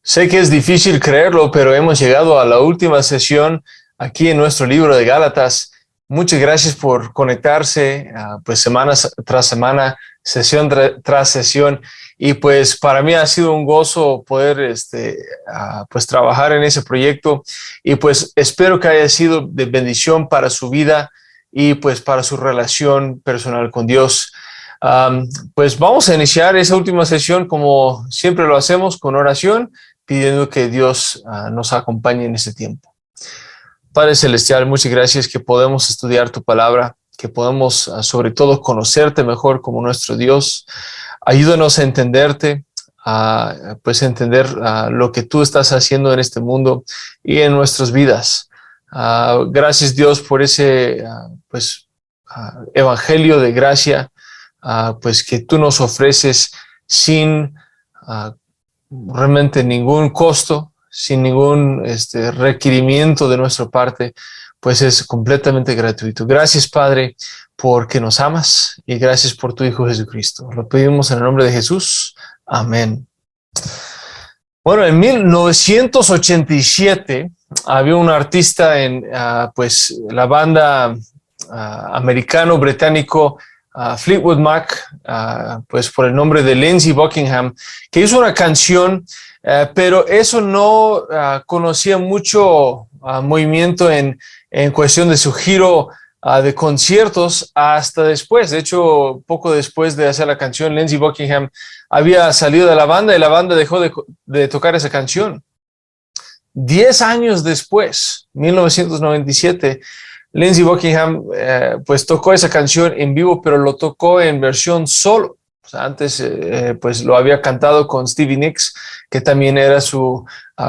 Sé que es difícil creerlo, pero hemos llegado a la última sesión aquí en nuestro libro de Gálatas. Muchas gracias por conectarse, pues semana tras semana, sesión tras sesión. Y pues para mí ha sido un gozo poder pues trabajar en ese proyecto y pues espero que haya sido de bendición para su vida y pues para su relación personal con Dios. Pues vamos a iniciar esa última sesión como siempre lo hacemos con oración pidiendo que Dios nos acompañe en este tiempo. Padre Celestial, muchas gracias que podemos estudiar tu palabra, que podemos sobre todo conocerte mejor como nuestro Dios. Ayúdanos a entenderte, pues entender lo que tú estás haciendo en este mundo y en nuestras vidas. Gracias Dios por ese evangelio de gracia, pues que tú nos ofreces sin realmente ningún costo, sin ningún requerimiento de nuestra parte, pues es completamente gratuito. Gracias, Padre, porque nos amas y gracias por tu Hijo Jesucristo. Lo pedimos en el nombre de Jesús. Amén. Bueno, en 1987 había un artista en pues la banda americano-británico Fleetwood Mac, pues por el nombre de Lindsey Buckingham, que hizo una canción, pero eso no conocía mucho movimiento en cuestión de su giro de conciertos hasta después. De hecho, poco después de hacer la canción, Lindsey Buckingham había salido de la banda y la banda dejó de tocar esa canción. 10 años después, 1997, Lindsey Buckingham pues tocó esa canción en vivo, pero lo tocó en versión solo. O sea, antes pues lo había cantado con Stevie Nicks, que también era su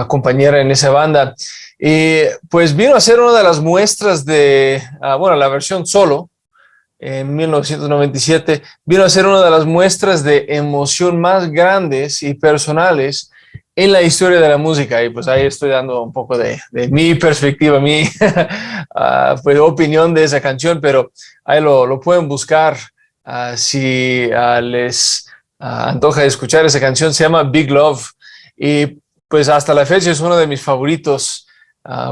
compañera en esa banda. Y pues vino a ser una de las muestras de, la versión solo, en 1997, vino a ser una de las muestras de emoción más grandes y personales en la historia de la música. Y pues ahí estoy dando un poco de mi perspectiva, mi pues, opinión de esa canción, pero ahí lo pueden buscar si les antoja escuchar esa canción. Se llama Big Love y pues hasta la fecha es uno de mis favoritos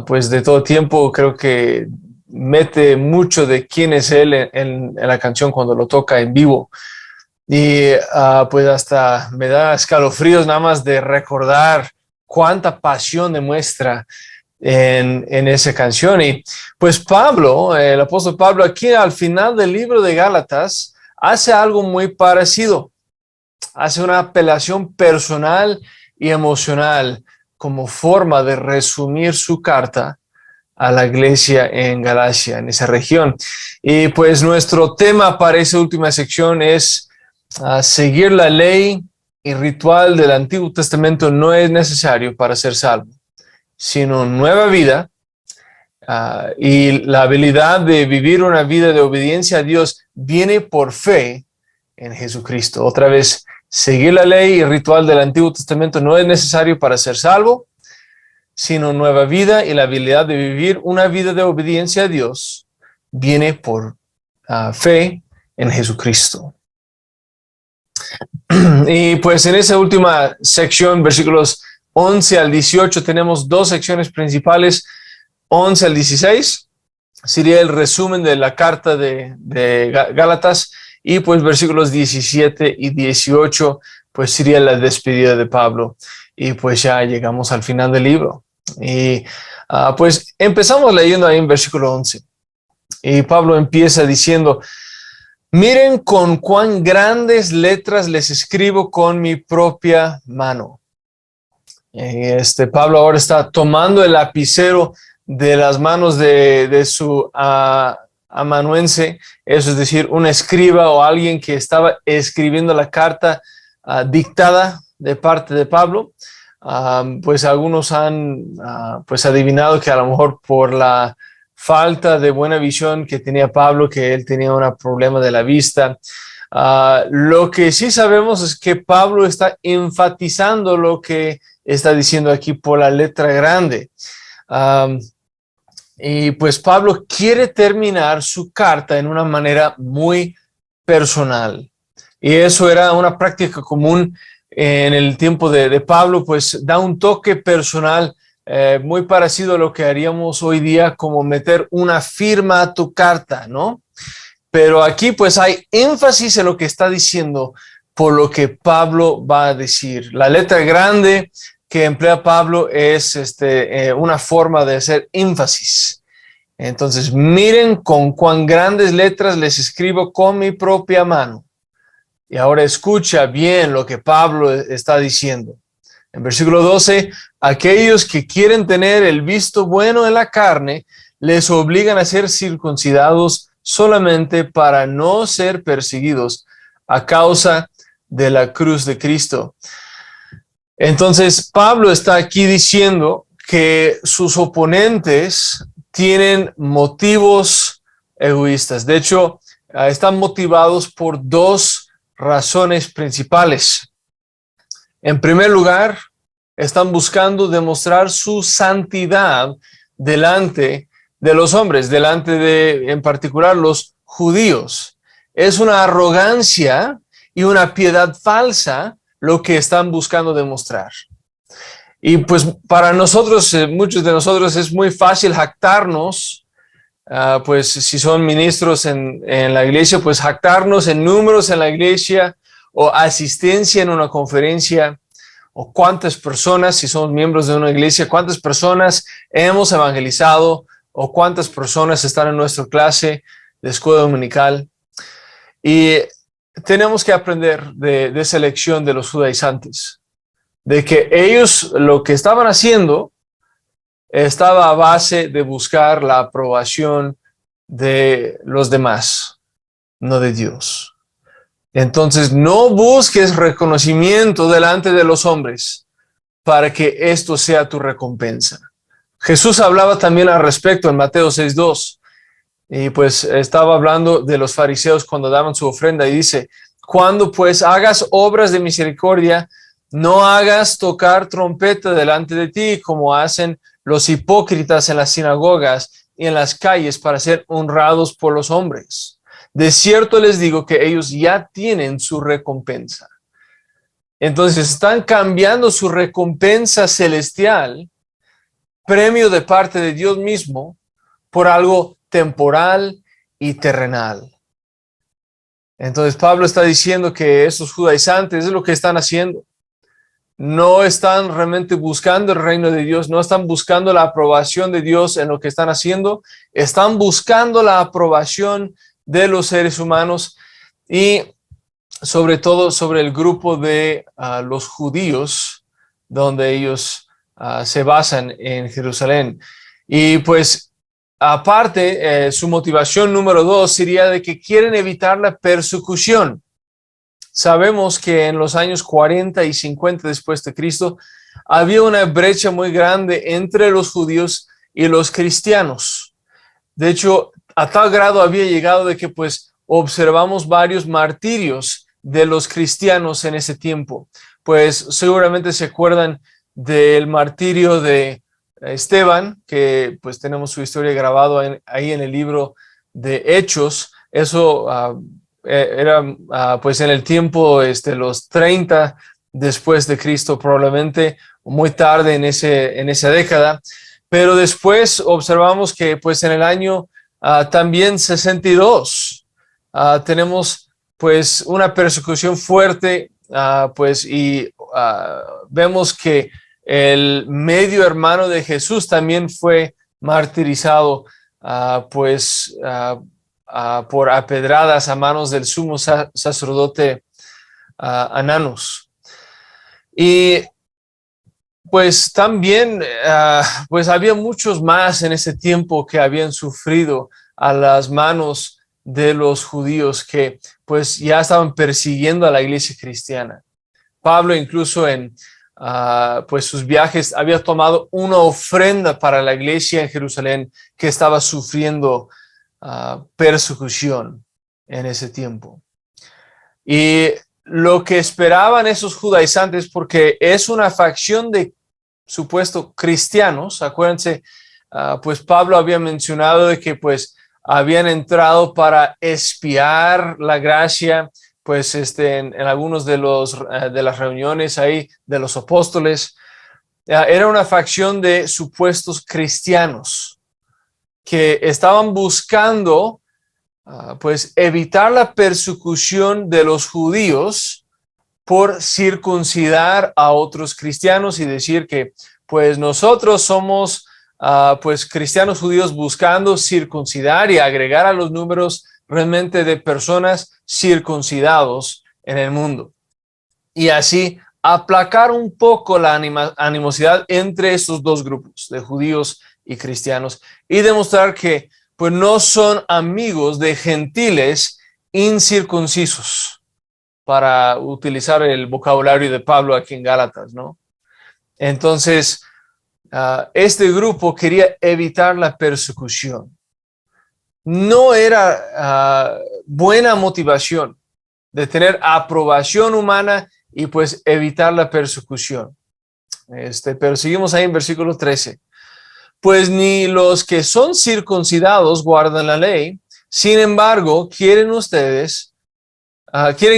pues de todo tiempo. Creo que mete mucho de quién es él en la canción cuando lo toca en vivo. Y pues hasta me da escalofríos nada más de recordar cuánta pasión demuestra en esa canción. Y pues Pablo, el apóstol Pablo, aquí al final del libro de Gálatas, hace algo muy parecido. Hace una apelación personal y emocional como forma de resumir su carta a la iglesia en Galacia, en esa región. Y pues nuestro tema para esa última sección es seguir la ley y ritual del Antiguo Testamento no es necesario para ser salvo, sino nueva vida y la habilidad de vivir una vida de obediencia a Dios viene por fe en Jesucristo. Otra vez, seguir la ley y ritual del Antiguo Testamento no es necesario para ser salvo, sino nueva vida y la habilidad de vivir una vida de obediencia a Dios viene por fe en Jesucristo. Y pues en esa última sección, versículos 11 al 18, tenemos dos secciones principales. 11 al 16 sería el resumen de la carta de Gálatas, y pues versículos 17 y 18 pues sería la despedida de Pablo, y pues ya llegamos al final del libro. Y pues empezamos leyendo ahí en versículo 11, y Pablo empieza diciendo: miren con cuán grandes letras les escribo con mi propia mano. Pablo ahora está tomando el lapicero de las manos de su amanuense, eso es decir, un escriba o alguien que estaba escribiendo la carta dictada de parte de Pablo. Pues algunos han pues adivinado que a lo mejor por la falta de buena visión que tenía Pablo, que él tenía un problema de la vista. Lo que sí sabemos es que Pablo está enfatizando lo que está diciendo aquí por la letra grande. Y pues Pablo quiere terminar su carta en una manera muy personal. Y eso era una práctica común en el tiempo de Pablo, pues da un toque personal muy parecido a lo que haríamos hoy día, como meter una firma a tu carta, ¿no? Pero aquí pues hay énfasis en lo que está diciendo por lo que Pablo va a decir. La letra grande que emplea Pablo es una forma de hacer énfasis. Entonces, miren con cuán grandes letras les escribo con mi propia mano. Y ahora escucha bien lo que Pablo está diciendo. En versículo 12, aquellos que quieren tener el visto bueno en la carne, les obligan a ser circuncidados solamente para no ser perseguidos a causa de la cruz de Cristo. Entonces, Pablo está aquí diciendo que sus oponentes tienen motivos egoístas. De hecho, están motivados por dos razones principales. En primer lugar, están buscando demostrar su santidad delante de los hombres, delante de, en particular, los judíos. Es una arrogancia y una piedad falsa lo que están buscando demostrar. Y pues para nosotros, muchos de nosotros, es muy fácil jactarnos, pues si son ministros en la iglesia, pues jactarnos en números en la iglesia o asistencia en una conferencia, o cuántas personas, si somos miembros de una iglesia, cuántas personas hemos evangelizado o cuántas personas están en nuestra clase de escuela dominical. Y tenemos que aprender de esa lección de los judaizantes, de que ellos lo que estaban haciendo estaba a base de buscar la aprobación de los demás, no de Dios. Entonces, no busques reconocimiento delante de los hombres para que esto sea tu recompensa. Jesús hablaba también al respecto en Mateo 6:2, y pues estaba hablando de los fariseos cuando daban su ofrenda y dice, cuando pues hagas obras de misericordia, no hagas tocar trompeta delante de ti como hacen los hipócritas en las sinagogas y en las calles para ser honrados por los hombres. De cierto les digo que ellos ya tienen su recompensa. Entonces están cambiando su recompensa celestial, premio de parte de Dios mismo, por algo temporal y terrenal. Entonces Pablo está diciendo que esos judaizantes es lo que están haciendo. No están realmente buscando el reino de Dios, no están buscando la aprobación de Dios en lo que están haciendo, están buscando la aprobación de los seres humanos y sobre todo sobre el grupo de los judíos, donde ellos se basan en Jerusalén. Y pues aparte, su motivación número 2 sería de que quieren evitar la persecución. Sabemos que en los años 40 y 50 después de Cristo había una brecha muy grande entre los judíos y los cristianos. De hecho, a tal grado había llegado de que pues observamos varios martirios de los cristianos en ese tiempo. Pues seguramente se acuerdan del martirio de Esteban, que pues tenemos su historia grabado ahí en el libro de Hechos. Eso era pues en el tiempo los 30 después de Cristo, probablemente muy tarde en esa década. Pero después observamos que pues en el año también 62 tenemos pues una persecución fuerte pues y vemos que el medio hermano de Jesús también fue martirizado por apedradas a manos del sumo sacerdote Ananus. Y pues también pues había muchos más en ese tiempo que habían sufrido a las manos de los judíos que pues ya estaban persiguiendo a la iglesia cristiana. Pablo incluso en pues sus viajes había tomado una ofrenda para la iglesia en Jerusalén que estaba sufriendo persecución en ese tiempo. Y lo que esperaban esos judaizantes, porque es una facción de supuesto cristianos, acuérdense, pues Pablo había mencionado de que pues habían entrado para espiar la gracia, pues en algunos de las reuniones ahí de los apóstoles, era una facción de supuestos cristianos que estaban buscando pues evitar la persecución de los judíos por circuncidar a otros cristianos y decir que pues nosotros somos pues cristianos judíos buscando circuncidar y agregar a los números realmente de personas circuncidados en el mundo. Y así aplacar un poco la animosidad entre estos dos grupos de judíos y cristianos y demostrar que pues no son amigos de gentiles incircuncisos, para utilizar el vocabulario de Pablo aquí en Gálatas, ¿no? Entonces, este grupo quería evitar la persecución. No era buena motivación de tener aprobación humana y pues evitar la persecución. Pero seguimos ahí en versículo 13. Pues ni los que son circuncidados guardan la ley, sin embargo, quieren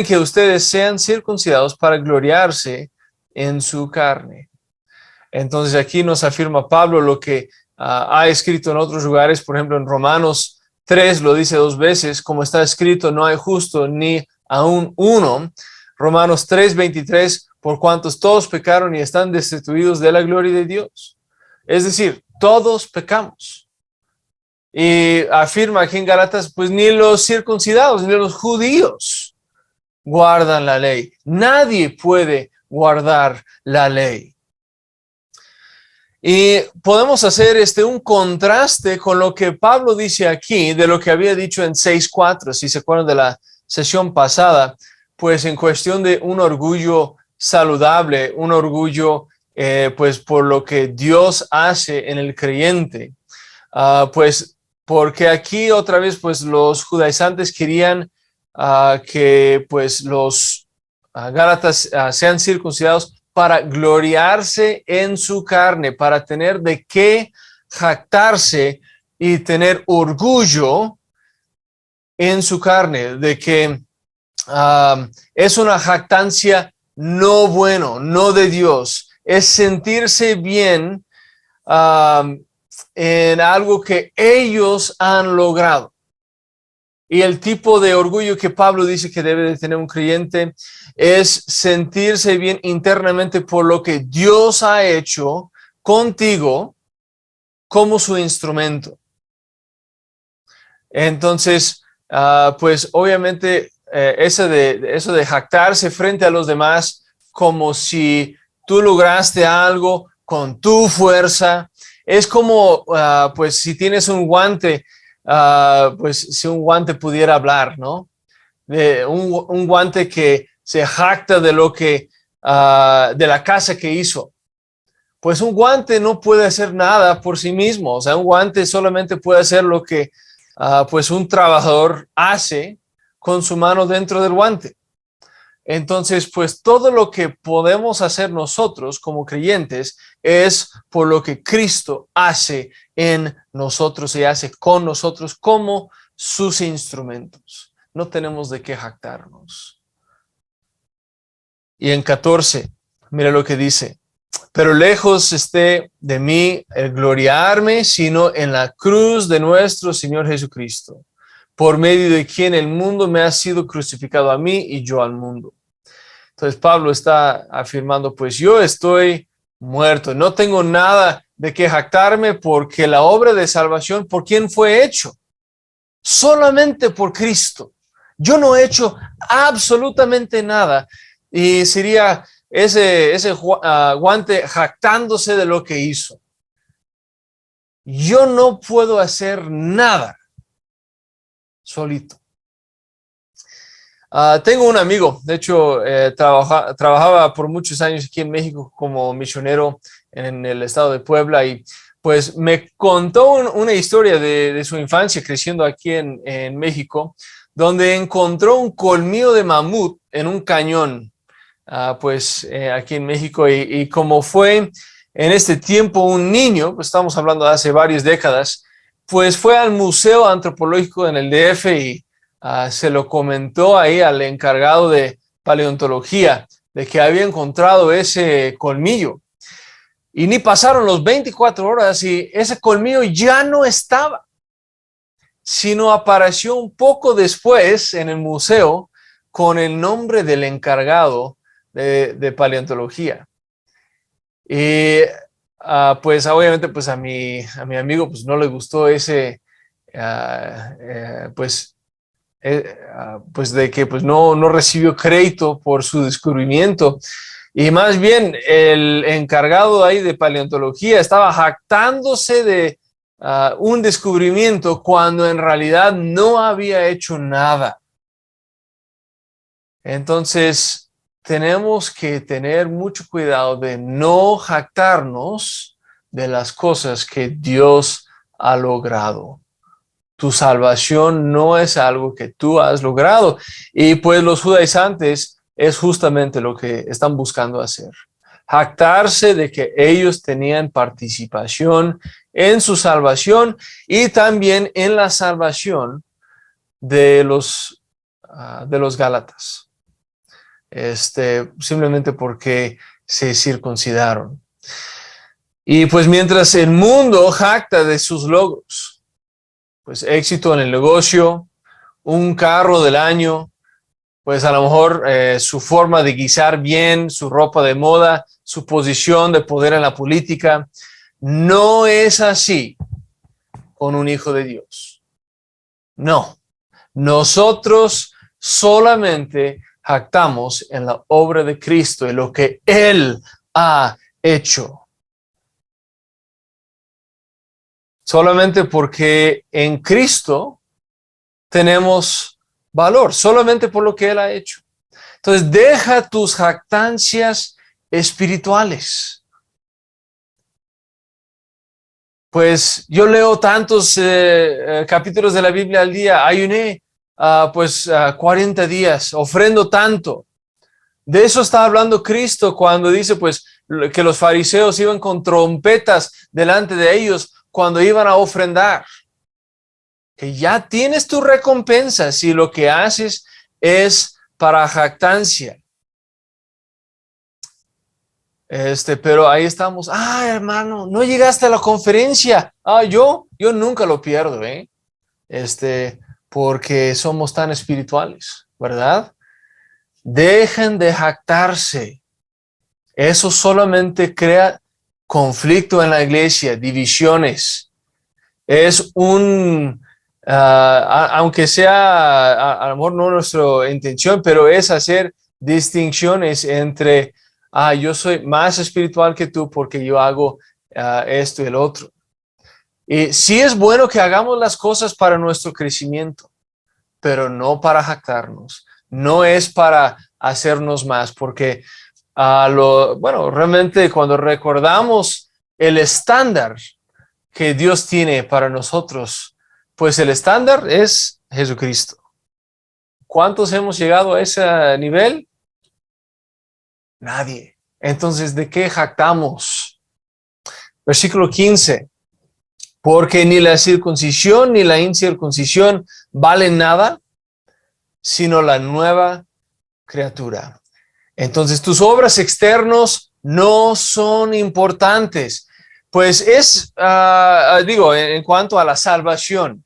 que ustedes sean circuncidados para gloriarse en su carne. Entonces aquí nos afirma Pablo lo que ha escrito en otros lugares, por ejemplo en Romanos 3 lo dice 2 veces, como está escrito, no hay justo ni aún uno. Romanos 3:23, por cuantos todos pecaron y están destituidos de la gloria de Dios. Es decir, todos pecamos. Y afirma aquí en Gálatas, pues ni los circuncidados, ni los judíos guardan la ley. Nadie puede guardar la ley. Y podemos hacer un contraste con lo que Pablo dice aquí, de lo que había dicho en 6:4, si se acuerdan de la sesión pasada, pues en cuestión de un orgullo saludable, un orgullo pues por lo que Dios hace en el creyente. Pues porque aquí otra vez pues los judaizantes querían que pues los gálatas sean circuncidados para gloriarse en su carne, para tener de qué jactarse y tener orgullo en su carne, de que es una jactancia no bueno, no de Dios, es sentirse bien en algo que ellos han logrado. Y el tipo de orgullo que Pablo dice que debe de tener un creyente es sentirse bien internamente por lo que Dios ha hecho contigo como su instrumento. Entonces, pues obviamente eso de jactarse frente a los demás como si tú lograste algo con tu fuerza, es como pues si tienes un guante, pues si un guante pudiera hablar, ¿no? De un guante que se jacta de lo que, de la casa que hizo. Pues un guante no puede hacer nada por sí mismo. O sea, un guante solamente puede hacer lo que pues un trabajador hace con su mano dentro del guante. Entonces, pues todo lo que podemos hacer nosotros como creyentes es por lo que Cristo hace en nosotros y hace con nosotros como sus instrumentos. No tenemos de qué jactarnos. Y en 14, mira lo que dice. Pero lejos esté de mí el gloriarme, sino en la cruz de nuestro Señor Jesucristo, por medio de quien el mundo me ha sido crucificado a mí y yo al mundo. Entonces Pablo está afirmando, pues yo estoy muerto, no tengo nada de qué jactarme porque la obra de salvación, ¿por quién fue hecho? Solamente por Cristo. Yo no he hecho absolutamente nada y sería ese guante jactándose de lo que hizo. Yo no puedo hacer nada solito. Tengo un amigo, de hecho, trabajaba por muchos años aquí en México como misionero en el estado de Puebla y pues me contó una historia de su infancia creciendo aquí en México, donde encontró un colmillo de mamut en un cañón, aquí en México y como fue en este tiempo un niño, pues estamos hablando de hace varias décadas, pues fue al Museo Antropológico en el DF y se lo comentó ahí al encargado de paleontología de que había encontrado ese colmillo. Y ni pasaron los 24 horas y ese colmillo ya no estaba, sino apareció un poco después en el museo con el nombre del encargado de paleontología. Y pues obviamente pues a mi amigo pues no le gustó ese, pues de que pues no recibió crédito por su descubrimiento. Y más bien el encargado ahí de paleontología estaba jactándose de un descubrimiento cuando en realidad no había hecho nada. Entonces, tenemos que tener mucho cuidado de no jactarnos de las cosas que Dios ha logrado. Tu salvación no es algo que tú has logrado. Y pues los judaizantes es justamente lo que están buscando hacer. Jactarse de que ellos tenían participación en su salvación y también en la salvación de los Gálatas. Simplemente porque se circuncidaron. Y pues mientras el mundo jacta de sus logros, pues éxito en el negocio, un carro del año, pues a lo mejor su forma de guisar bien, su ropa de moda, su posición de poder en la política, no es así con un hijo de Dios. No, nosotros solamente jactamos en la obra de Cristo y lo que Él ha hecho. Solamente porque en Cristo tenemos valor, solamente por lo que Él ha hecho. Entonces, deja tus jactancias espirituales. Pues yo leo tantos capítulos de la Biblia al día, ayuné 40 días, ofrendo tanto. De eso está hablando Cristo cuando dice pues que los fariseos iban con trompetas delante de ellos cuando iban a ofrendar. Que ya tienes tu recompensa si lo que haces es para jactancia. Pero ahí estamos. Hermano, no llegaste a la conferencia. Yo nunca lo pierdo, porque somos tan espirituales, ¿verdad? Dejen de jactarse. Eso solamente crea conflicto en la iglesia, divisiones. Es aunque sea a lo mejor no nuestra intención, pero es hacer distinciones entre, yo soy más espiritual que tú porque yo hago esto y el otro. Y sí es bueno que hagamos las cosas para nuestro crecimiento, pero no para jactarnos. No es para hacernos más, porque realmente cuando recordamos el estándar que Dios tiene para nosotros, pues el estándar es Jesucristo. ¿Cuántos hemos llegado a ese nivel? Nadie. Entonces, ¿de qué jactamos? Versículo 15. Porque ni la circuncisión ni la incircuncisión valen nada, sino la nueva criatura. Entonces, tus obras externos no son importantes. Pues en cuanto a la salvación,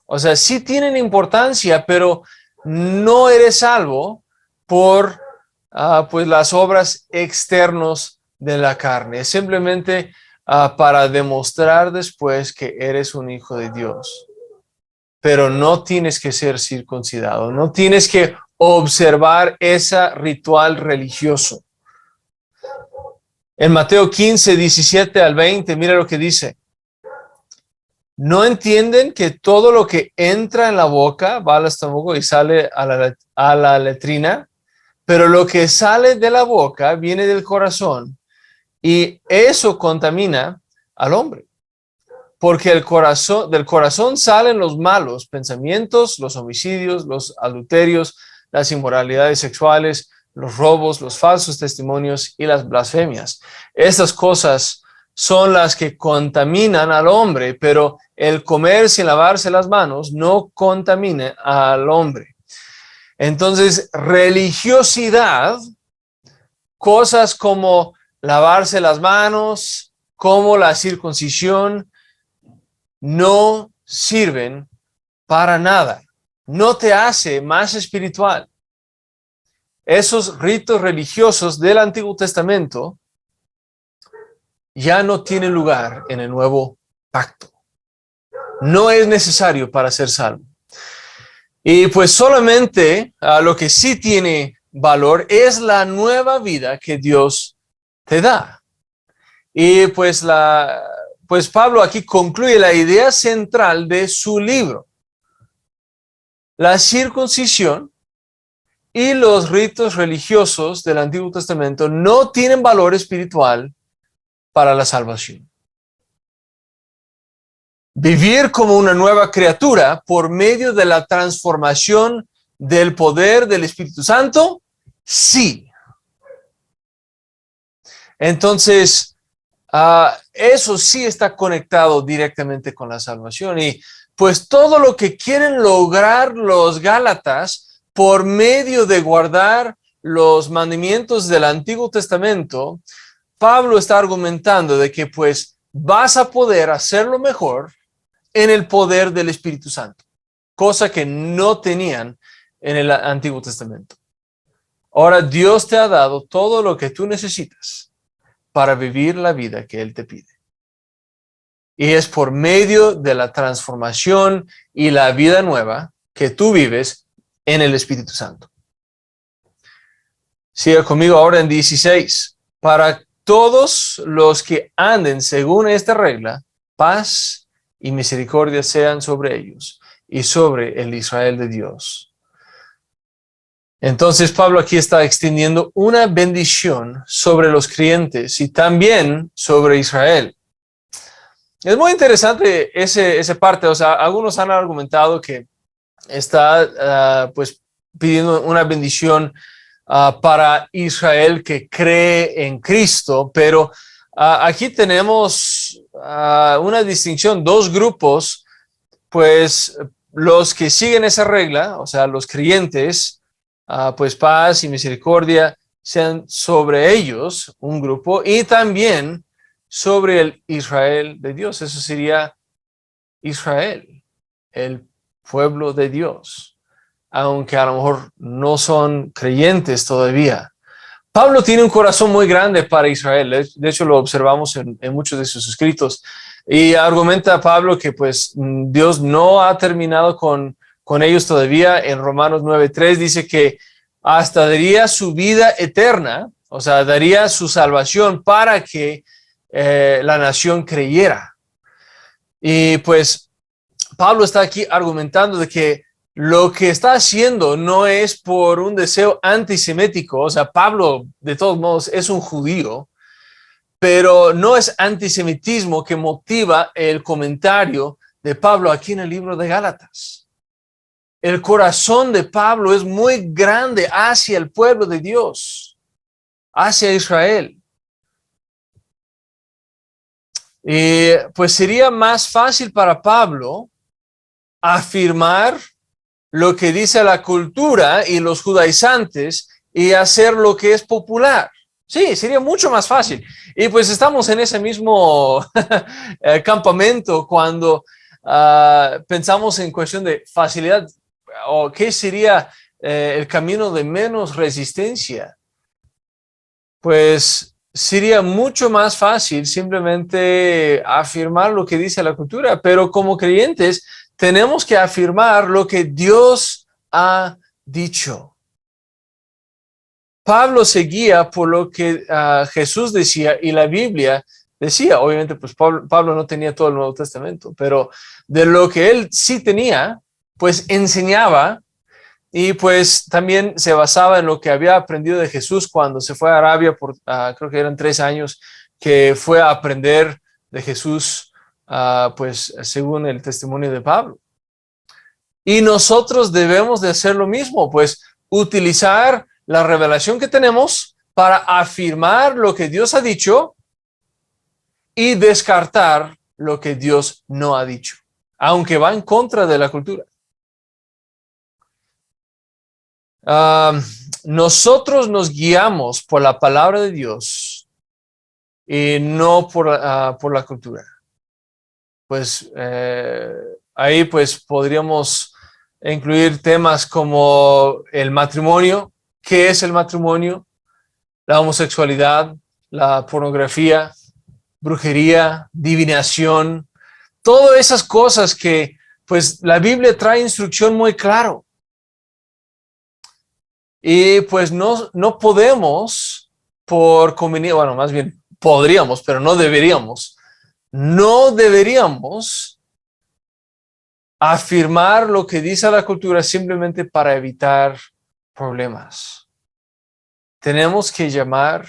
o sea, sí tienen importancia, pero no eres salvo por pues las obras externos de la carne. Es simplemente para demostrar después que eres un hijo de Dios. Pero no tienes que ser circuncidado, no tienes que observar ese ritual religioso. En Mateo 15, 17 al 20, mira lo que dice. ¿No entienden que todo lo que entra en la boca va al estómago y sale a la letrina? Pero lo que sale de la boca viene del corazón y eso contamina al hombre. Porque del corazón salen los malos pensamientos, los homicidios, los adulterios, las inmoralidades sexuales, los robos, los falsos testimonios y las blasfemias. Estas cosas son las que contaminan al hombre, pero el comer sin lavarse las manos no contamina al hombre. Entonces, religiosidad, cosas como lavarse las manos, como la circuncisión, no sirven para nada. No te hace más espiritual. Esos ritos religiosos del Antiguo Testamento ya no tienen lugar en el Nuevo Pacto. No es necesario para ser salvo. Y pues solamente lo que sí tiene valor es la nueva vida que Dios te da. Y pues Pablo aquí concluye la idea central de su libro. La circuncisión y los ritos religiosos del Antiguo Testamento no tienen valor espiritual para la salvación. Vivir como una nueva criatura por medio de la transformación del poder del Espíritu Santo, sí. Entonces, eso sí está conectado directamente con la salvación. Y pues todo lo que quieren lograr los Gálatas por medio de guardar los mandamientos del Antiguo Testamento, Pablo está argumentando de que pues vas a poder hacerlo mejor en el poder del Espíritu Santo, cosa que no tenían en el Antiguo Testamento. Ahora Dios te ha dado todo lo que tú necesitas para vivir la vida que Él te pide. Y es por medio de la transformación y la vida nueva que tú vives en el Espíritu Santo. Siga conmigo ahora en 16. Para todos los que anden según esta regla, paz y misericordia sean sobre ellos y sobre el Israel de Dios. Entonces Pablo aquí está extendiendo una bendición sobre los creyentes y también sobre Israel. Es muy interesante esa parte. O sea, algunos han argumentado que está pues pidiendo una bendición para Israel que cree en Cristo, pero aquí tenemos una distinción, dos grupos, pues los que siguen esa regla, o sea, los creyentes, pues paz y misericordia sean sobre ellos, un grupo, y también sobre el Israel de Dios. Eso sería Israel, el pueblo de Dios, aunque a lo mejor no son creyentes todavía. Pablo tiene un corazón muy grande para Israel. De hecho, lo observamos en muchos de sus escritos. Y argumenta Pablo que pues Dios no ha terminado con ellos todavía. En Romanos 9:3 dice que hasta daría su vida eterna, o sea, daría su salvación para que la nación creyera. Y pues Pablo está aquí argumentando de que lo que está haciendo no es por un deseo antisemético. O sea, Pablo de todos modos es un judío, pero no es antisemitismo que motiva el comentario de Pablo aquí en el libro de Gálatas. El corazón de Pablo es muy grande hacia el pueblo de Dios, hacia Israel. Y pues sería más fácil para Pablo afirmar lo que dice la cultura y los judaizantes y hacer lo que es popular. Sí, sería mucho más fácil. Y pues estamos en ese mismo campamento cuando pensamos en cuestión de facilidad o qué sería el camino de menos resistencia. Pues sería mucho más fácil simplemente afirmar lo que dice la cultura, pero como creyentes tenemos que afirmar lo que Dios ha dicho. Pablo seguía por lo que Jesús decía y la Biblia decía. Obviamente, pues Pablo no tenía todo el Nuevo Testamento, pero de lo que él sí tenía, pues enseñaba y pues también se basaba en lo que había aprendido de Jesús cuando se fue a Arabia por, creo que eran 3 años, que fue a aprender de Jesús, pues según el testimonio de Pablo. Y nosotros debemos de hacer lo mismo, pues utilizar la revelación que tenemos para afirmar lo que Dios ha dicho y descartar lo que Dios no ha dicho, aunque va en contra de la cultura. Nosotros nos guiamos por la palabra de Dios y no por la cultura. Pues ahí pues podríamos incluir temas como el matrimonio, qué es el matrimonio, la homosexualidad, la pornografía, brujería, divinación, todas esas cosas que pues la Biblia trae instrucción muy claro. Y pues no podemos por conveniencia, bueno, más bien podríamos, pero no deberíamos. No deberíamos afirmar lo que dice la cultura simplemente para evitar problemas. Tenemos que llamar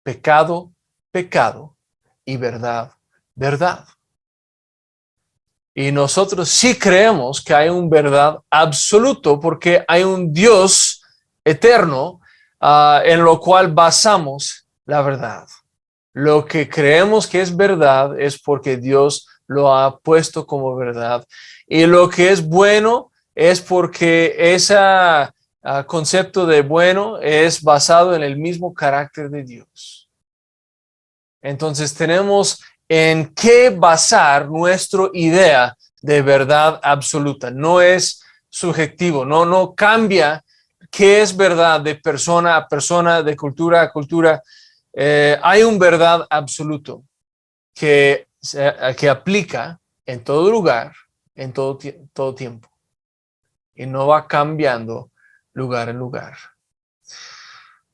pecado, pecado y verdad, verdad. Y nosotros sí creemos que hay un verdad absoluto porque hay un Dios eterno en lo cual basamos la verdad. Lo que creemos que es verdad es porque Dios lo ha puesto como verdad. Y lo que es bueno es porque ese concepto de bueno es basado en el mismo carácter de Dios. Entonces tenemos en qué basar nuestra idea de verdad absoluta. No es subjetivo, no cambia qué es verdad de persona a persona, de cultura a cultura. Hay un verdad absoluto que aplica en todo lugar, en todo tiempo. Y no va cambiando lugar en lugar.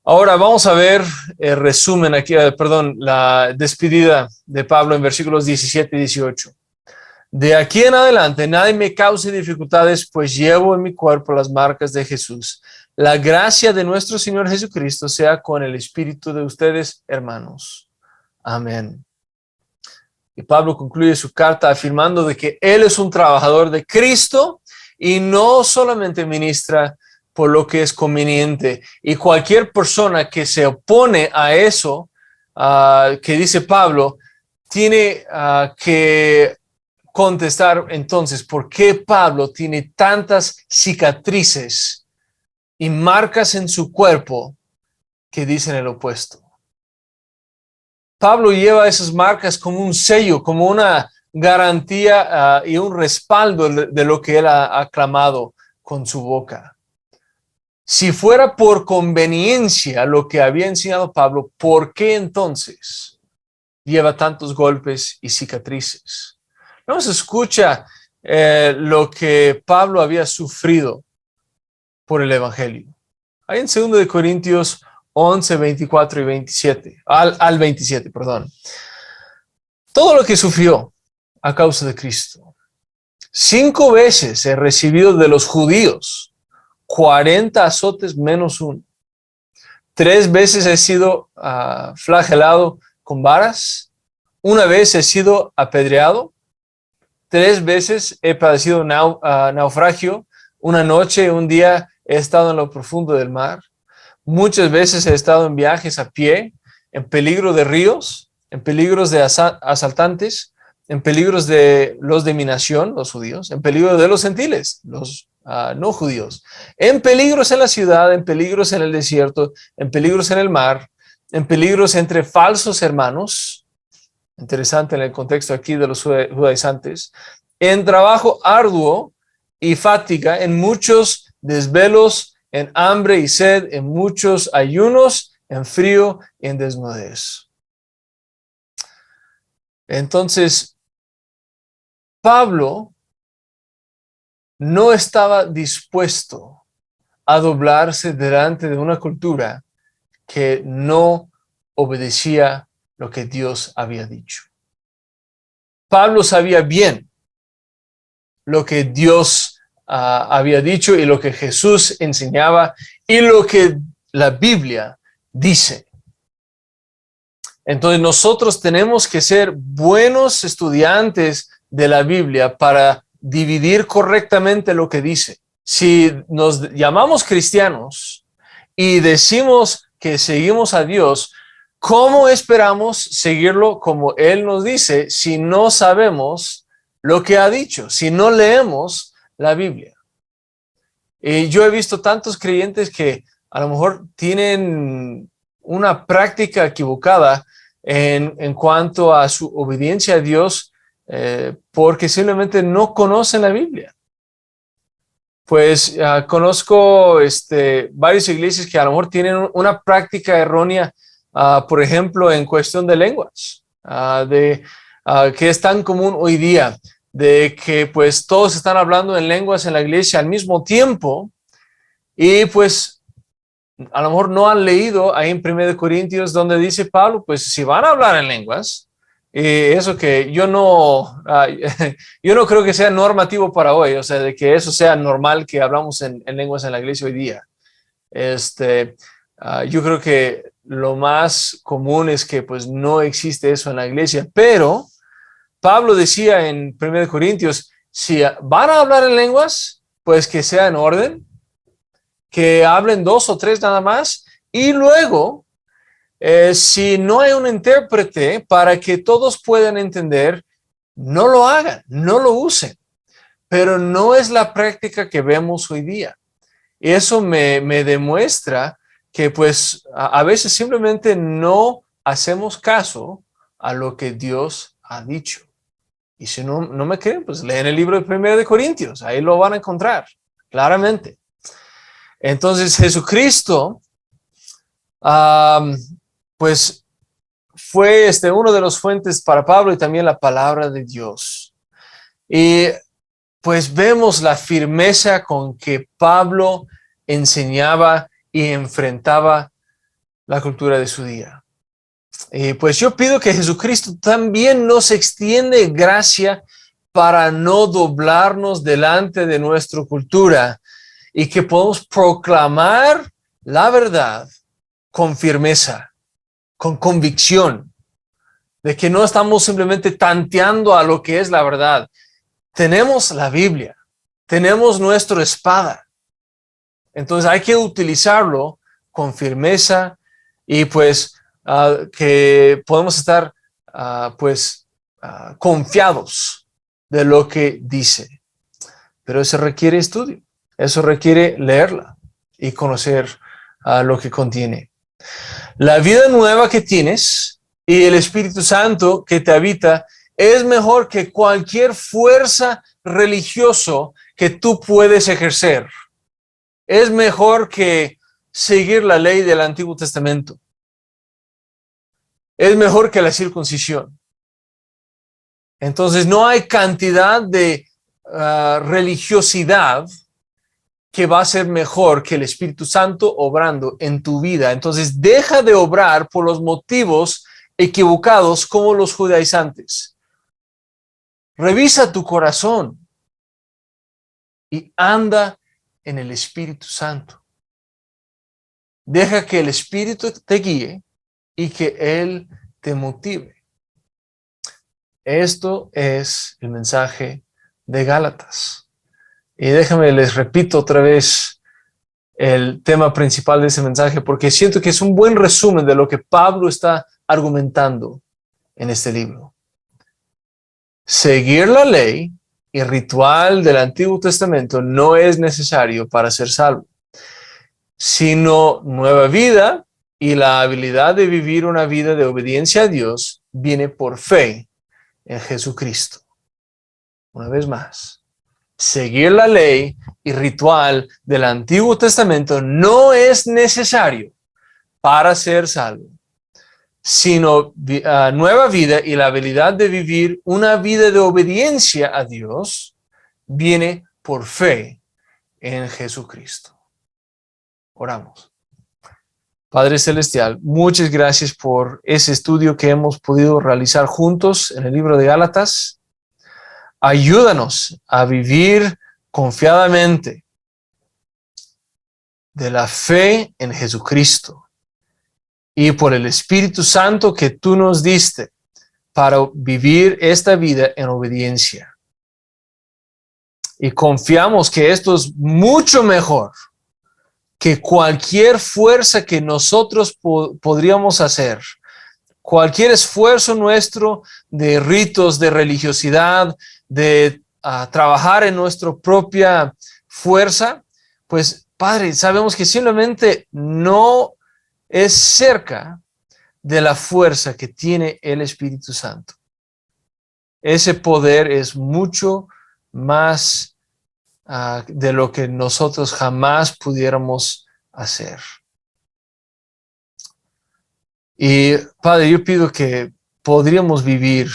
Ahora vamos a ver el resumen aquí, la despedida de Pablo en versículos 17 y 18. De aquí en adelante nadie me cause dificultades, pues llevo en mi cuerpo las marcas de Jesús. La gracia de nuestro Señor Jesucristo sea con el espíritu de ustedes, hermanos. Amén. Y Pablo concluye su carta afirmando de que él es un trabajador de Cristo y no solamente ministra por lo que es conveniente. Y cualquier persona que se opone a eso, que dice Pablo, tiene que contestar entonces por qué Pablo tiene tantas cicatrices y marcas en su cuerpo que dicen el opuesto. Pablo lleva esas marcas como un sello, como una garantía y un respaldo de lo que él ha aclamado con su boca. Si fuera por conveniencia lo que había enseñado Pablo, ¿por qué entonces lleva tantos golpes y cicatrices? No se escucha lo que Pablo había sufrido por el Evangelio. Hay en 2 de Corintios 11, 24 y 27, al 27, perdón. Todo lo que sufrió a causa de Cristo. 5 veces he recibido de los judíos 40 azotes menos 1. 3 veces he sido flagelado con varas. 1 vez he sido apedreado. 3 veces he padecido naufragio. 1 noche, 1 día he estado en lo profundo del mar. Muchas veces he estado en viajes a pie, en peligro de ríos, en peligros de asaltantes, en peligros de los de mi nación, los judíos, en peligro de los gentiles, los no judíos, en peligros en la ciudad, en peligros en el desierto, en peligros en el mar, en peligros entre falsos hermanos, interesante en el contexto aquí de los judaizantes, en trabajo arduo y fatiga, en muchos desvelos, en hambre y sed, en muchos ayunos, en frío y en desnudez. Entonces, Pablo no estaba dispuesto a doblarse delante de una cultura que no obedecía lo que Dios había dicho. Pablo sabía bien lo que Dios había dicho y lo que Jesús enseñaba y lo que la Biblia dice. Entonces nosotros tenemos que ser buenos estudiantes de la Biblia para dividir correctamente lo que dice. Si nos llamamos cristianos y decimos que seguimos a Dios, ¿Cómo esperamos seguirlo como Él nos dice si no sabemos lo que ha dicho, si no leemos la Biblia? Y yo he visto tantos creyentes que a lo mejor tienen una práctica equivocada en cuanto a su obediencia a Dios porque simplemente no conocen la Biblia. Pues conozco varias iglesias que a lo mejor tienen una práctica errónea, por ejemplo, en cuestión de lenguas, que es tan común hoy día, de que pues todos están hablando en lenguas en la iglesia al mismo tiempo y pues a lo mejor no han leído ahí en 1 Corintios donde dice Pablo, pues si van a hablar en lenguas, eso que yo no creo que sea normativo para hoy, o sea, de que eso sea normal que hablamos en lenguas en la iglesia hoy día. Yo creo que lo más común es que pues no existe eso en la iglesia, pero Pablo decía en 1 Corintios, si van a hablar en lenguas, pues que sea en orden, que hablen 2 o 3 nada más, y luego si no hay un intérprete para que todos puedan entender, no lo hagan, no lo usen. Pero no es la práctica que vemos hoy día. Y eso me demuestra que pues a veces simplemente no hacemos caso a lo que Dios ha dicho. Y si no me creen, pues leen el libro de 1 Corintios, ahí lo van a encontrar claramente. Entonces Jesucristo pues fue uno de los fuentes para Pablo y también la palabra de Dios. Y pues vemos la firmeza con que Pablo enseñaba y enfrentaba la cultura de su día. Y pues yo pido que Jesucristo también nos extiende gracia para no doblarnos delante de nuestra cultura y que podamos proclamar la verdad con firmeza, con convicción, de que no estamos simplemente tanteando a lo que es la verdad. Tenemos la Biblia, tenemos nuestra espada. Entonces hay que utilizarlo con firmeza y pues que podemos estar confiados de lo que dice. Pero eso requiere estudio, eso requiere leerla y conocer lo que contiene. La vida nueva que tienes y el Espíritu Santo que te habita es mejor que cualquier fuerza religiosa que tú puedes ejercer. Es mejor que seguir la ley del Antiguo Testamento. Es mejor que la circuncisión. Entonces no hay cantidad de religiosidad que va a ser mejor que el Espíritu Santo obrando en tu vida. Entonces deja de obrar por los motivos equivocados como los judaizantes. Revisa tu corazón y anda en el Espíritu Santo. Deja que el Espíritu te guíe y que Él te motive. Esto es el mensaje de Gálatas. Y déjame, les repito otra vez el tema principal de ese mensaje, porque siento que es un buen resumen de lo que Pablo está argumentando en este libro. Seguir la ley y ritual del Antiguo Testamento no es necesario para ser salvo, sino nueva vida y la habilidad de vivir una vida de obediencia a Dios viene por fe en Jesucristo. Una vez más, seguir la ley y ritual del Antiguo Testamento no es necesario para ser salvo, sino nueva vida y la habilidad de vivir una vida de obediencia a Dios viene por fe en Jesucristo. Oramos. Padre Celestial, muchas gracias por ese estudio que hemos podido realizar juntos en el libro de Gálatas. Ayúdanos a vivir confiadamente de la fe en Jesucristo y por el Espíritu Santo que tú nos diste para vivir esta vida en obediencia. Y confiamos que esto es mucho mejor que cualquier fuerza que nosotros podríamos hacer cualquier esfuerzo nuestro de ritos, de religiosidad, de trabajar en nuestra propia fuerza, pues Padre, sabemos que simplemente no es cerca de la fuerza que tiene el Espíritu Santo. Ese poder es mucho más de lo que nosotros jamás pudiéramos hacer. Y Padre, yo pido que podríamos vivir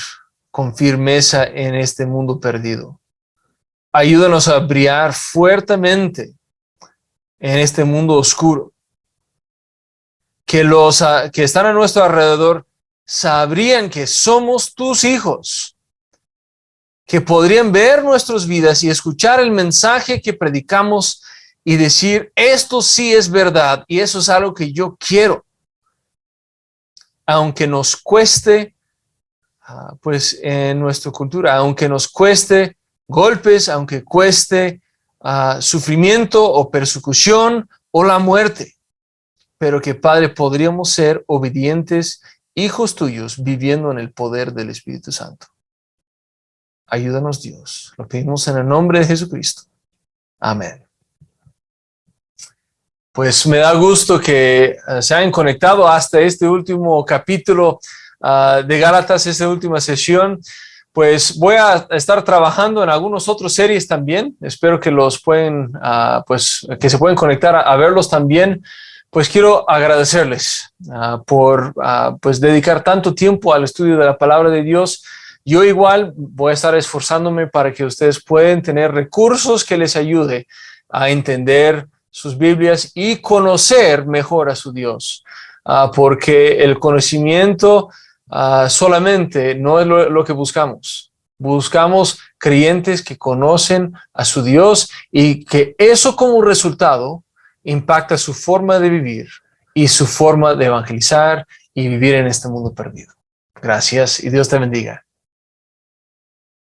con firmeza en este mundo perdido. Ayúdanos a brillar fuertemente en este mundo oscuro. Que los que están a nuestro alrededor sabrían que somos tus hijos, que podrían ver nuestras vidas y escuchar el mensaje que predicamos y decir, esto sí es verdad y eso es algo que yo quiero. Aunque nos cueste, pues en nuestra cultura, aunque nos cueste golpes, aunque cueste sufrimiento o persecución o la muerte, pero que Padre, podríamos ser obedientes hijos tuyos viviendo en el poder del Espíritu Santo. Ayúdanos, Dios. Lo pedimos en el nombre de Jesucristo. Amén. Pues me da gusto que se hayan conectado hasta este último capítulo de Gálatas, esta última sesión. Pues voy a estar trabajando en algunas otras series también. Espero que los pueden, pues que se pueden conectar a verlos también. Pues quiero agradecerles por pues dedicar tanto tiempo al estudio de la palabra de Dios. Yo igual voy a estar esforzándome para que ustedes puedan tener recursos que les ayude a entender sus Biblias y conocer mejor a su Dios. Porque el conocimiento solamente no es lo que buscamos. Buscamos creyentes que conocen a su Dios y que eso como resultado impacta su forma de vivir y su forma de evangelizar y vivir en este mundo perdido. Gracias y Dios te bendiga.